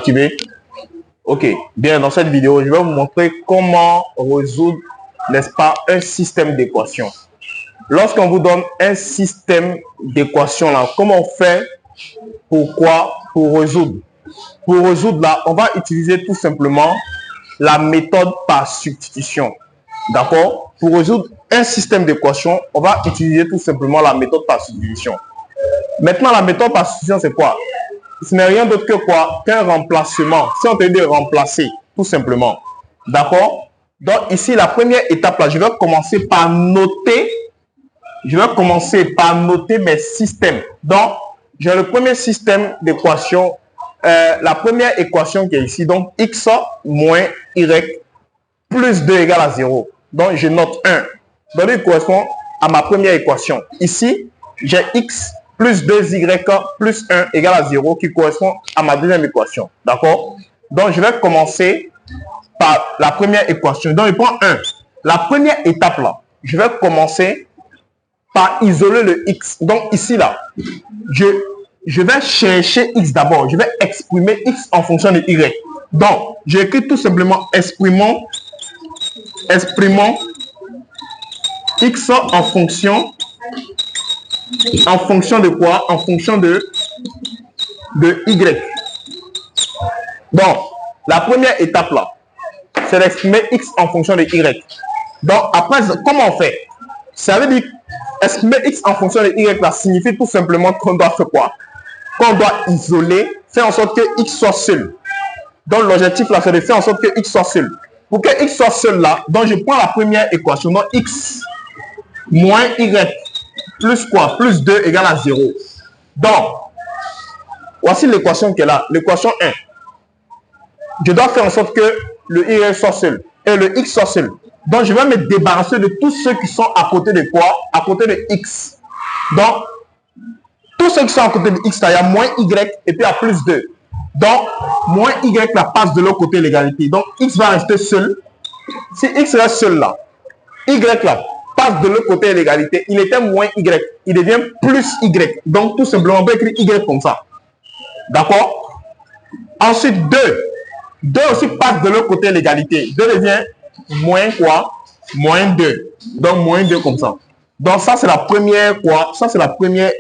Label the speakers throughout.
Speaker 1: activé. Ok, bien, dans cette vidéo, je vais vous montrer comment résoudre, n'est-ce pas, un système d'équations. Lorsqu'on vous donne un système d'équations, là, comment on fait pour résoudre? Pour résoudre, là, on va utiliser tout simplement la méthode par substitution. D'accord? Pour résoudre un système d'équations, on va utiliser tout simplement la méthode par substitution. Maintenant, la méthode par substitution, c'est quoi? Ce n'est rien d'autre que quoi? Qu'un remplacement. Si on te dit remplacer, tout simplement. D'accord? Donc, ici, la première étape, là, je vais commencer par noter mes systèmes. Donc, j'ai le premier système d'équation, la première équation qui est ici, donc x moins y plus 2 égale à 0. Donc, je note 1. Donc, il correspond à ma première équation. Ici, j'ai x plus 2y plus 1 égale à 0 qui correspond à ma deuxième équation. D'accord? Donc, je vais commencer par la première équation. Donc, je prends 1. La première étape, là, je vais commencer par isoler le x. Donc, ici, là, je vais chercher x d'abord. Je vais exprimer x en fonction de y. Donc, j'écris tout simplement exprimons x en fonction de quoi? En fonction de y. Donc, la première étape là, c'est d'exprimer x en fonction de y. Donc, après, comment on fait? Ça veut dire exprimer x en fonction de y là signifie tout simplement qu'on doit faire quoi? Qu'on doit isoler, faire en sorte que x soit seul. Donc, l'objectif là, c'est de faire en sorte que x soit seul. Pour que x soit seul là, donc je prends la première équation, donc x moins y plus quoi? Plus 2 égale à 0. Donc, voici l'équation qui est là, l'équation 1. Je dois faire en sorte que le y soit seul et le x soit seul. Donc, je vais me débarrasser de tous ceux qui sont à côté de quoi? À côté de x. Donc, tous ceux qui sont à côté de x, là, il y a moins y et puis il y a plus 2. Donc, moins y là passe de l'autre côté l'égalité. Donc, x va rester seul. Si x reste seul là, y là passe de l'autre côté l'égalité. Il était moins y. Il devient plus y. Donc, tout simplement, on peut écrire y comme ça. D'accord? Ensuite, 2. 2 aussi passe de l'autre côté l'égalité. 2 devient moins quoi? Moins 2. Donc, moins 2 comme ça. Donc, ça, c'est la première quoi? Ça, c'est la première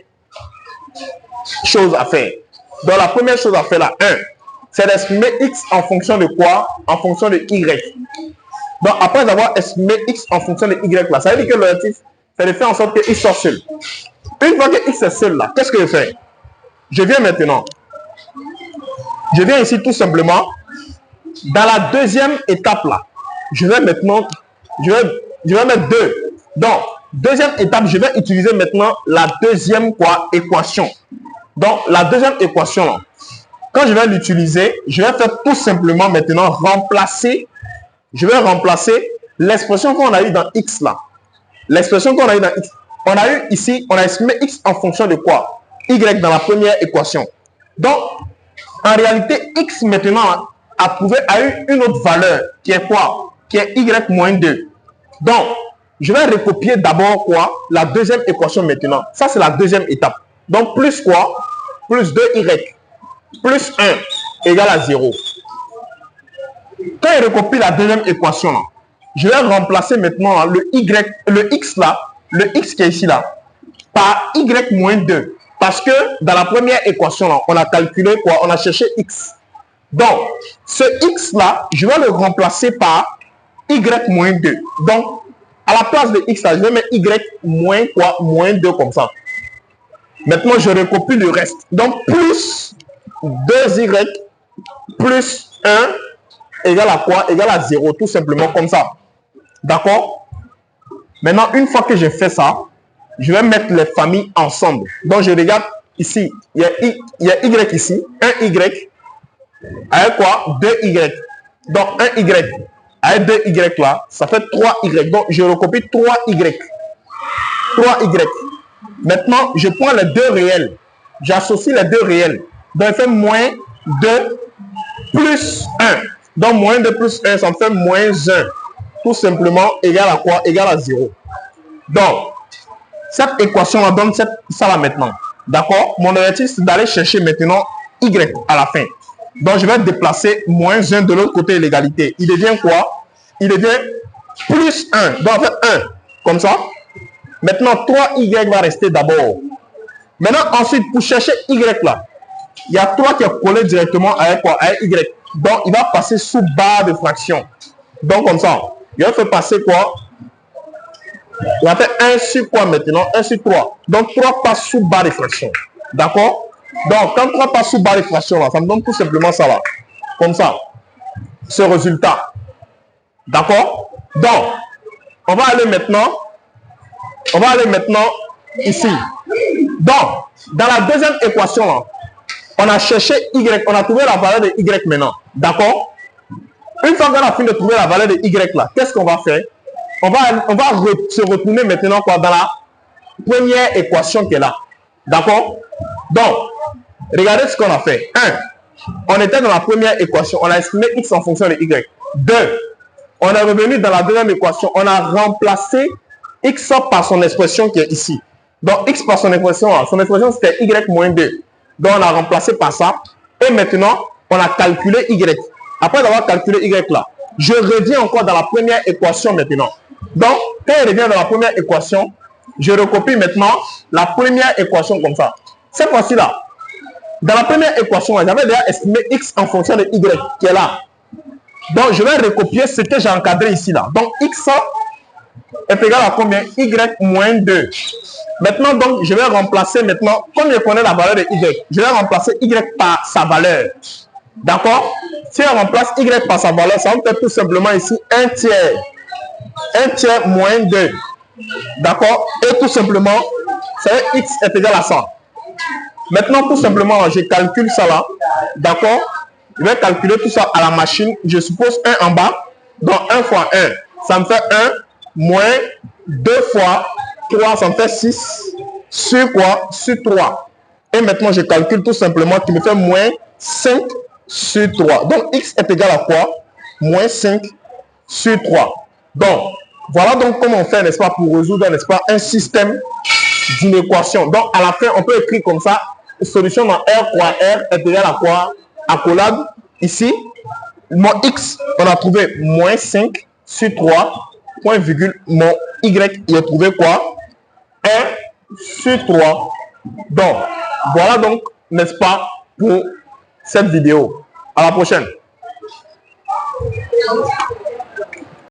Speaker 1: chose à faire. Donc, la première chose à faire là, 1, c'est d'exprimer x en fonction de quoi? En fonction de y. Donc, après avoir exprimé x en fonction de y là, ça veut dire que l'objectif, c'est de faire en sorte que x soit seul. Une fois que x est seul là, qu'est-ce que je fais? Je viens maintenant. Je viens ici tout simplement. Dans la deuxième étape là, je vais maintenant, je vais mettre 2. Donc, deuxième étape, je vais utiliser maintenant la deuxième quoi? Équation. Donc, la deuxième équation là, quand je vais l'utiliser, je vais faire tout simplement maintenant remplacer. Je vais remplacer l'expression qu'on a eu dans x là. L'expression qu'on a eu dans x. On a eu ici, on a exprimé x en fonction de quoi? Y dans la première équation. Donc, en réalité, x maintenant a eu une autre valeur qui est quoi? Qui est y moins 2. Donc, je vais recopier d'abord quoi? La deuxième équation maintenant. Ça, c'est la deuxième étape. Donc, plus quoi? Plus 2y plus 1 égale à 0. Quand je recopie la deuxième équation là, je vais remplacer maintenant le x là, le x qui est ici là, par y moins 2. Parce que dans la première équation là, on a calculé quoi? On a cherché x. Donc, ce x là, je vais le remplacer par y moins 2. Donc, à la place de x là, je vais mettre y moins quoi? Moins 2 comme ça. Maintenant, je recopie le reste. Donc, plus 2y plus 1 égale à quoi? Égale à 0, tout simplement comme ça. D'accord? Maintenant, une fois que j'ai fait ça, je vais mettre les familles ensemble. Donc, je regarde ici. Il y a y ici. Un y. Avec quoi? 2y. Donc, un y. Avec 2y là, ça fait 3y. Donc, je recopie 3y. 3y. Maintenant, je prends les deux réels. J'associe les deux réels. Donc, je fais moins 2 plus 1. Donc, moins 2 plus 1, ça me fait moins 1. Tout simplement, égal à quoi? Égal à 0. Donc, cette équation-là donne ça là maintenant. D'accord? Mon objectif, c'est d'aller chercher maintenant y à la fin. Donc, je vais déplacer moins 1 de l'autre côté de l'égalité. Il devient quoi? Il devient plus 1. Donc, en fait, 1. Comme ça. Maintenant, 3y va rester d'abord. Maintenant, ensuite, pour chercher y là, il y a 3 qui est collé directement avec quoi? Avec y. Donc, il va passer sous barre de fraction. Donc, comme ça. Il va faire passer quoi? Il va faire 1 sur quoi maintenant? 1 sur 3. Donc, 3 passe sous barre de fraction. D'accord? Donc, quand 3 passe sous barre de fraction, là, ça me donne tout simplement ça là. Comme ça. Ce résultat. D'accord? Donc, on va aller maintenant ici. Donc, dans la deuxième équation, là, on a cherché y, on a trouvé la valeur de y maintenant. D'accord? Une fois qu'on a fini de trouver la valeur de y là, qu'est-ce qu'on va faire? On va se retourner maintenant quoi, dans la première équation qui est là. D'accord? Donc, regardez ce qu'on a fait. 1. On était dans la première équation. On a estimé x en fonction de y. 2. On est revenu dans la deuxième équation. On a remplacé x par son expression qui est ici. Donc, x par son expression c'était y moins 2. Donc, on a remplacé par ça. Et maintenant, on a calculé y. Après avoir calculé y là, je reviens encore dans la première équation maintenant. Donc, quand je reviens dans la première équation, je recopie maintenant la première équation comme ça. Cette fois-ci là, dans la première équation, j'avais déjà estimé x en fonction de y qui est là. Donc, je vais recopier ce que j'ai encadré ici là. Donc, x est égal à combien? Y moins 2. Maintenant, donc, je vais remplacer maintenant, comme je connais la valeur de y, je vais remplacer y par sa valeur. D'accord? Si on remplace y par sa valeur, ça va me faire tout simplement ici 1 tiers. 1 tiers moins 2. D'accord? Et tout simplement, c'est x est égal à 100. Maintenant, tout simplement, je calcule ça là. D'accord? Je vais calculer tout ça à la machine. Je suppose 1 en bas. Donc 1 fois 1, ça me fait 1 moins 2 fois 3, ça me fait 6 sur quoi? Sur 3. Et maintenant, je calcule tout simplement qui me fait moins 5 sur 3. Donc, x est égal à quoi? Moins 5 sur 3. Donc, voilà donc comment on fait, n'est-ce pas, pour résoudre, n'est-ce pas, un système d'une équation. Donc, à la fin, on peut écrire comme ça, solution dans R quoi? R est égal à quoi? Accolade, ici, mon x, on a trouvé moins 5 sur 3, point virgule, mon y, il est trouvé quoi? 1 sur 3. Donc, voilà donc, n'est-ce pas, pour cette vidéo. À la prochaine.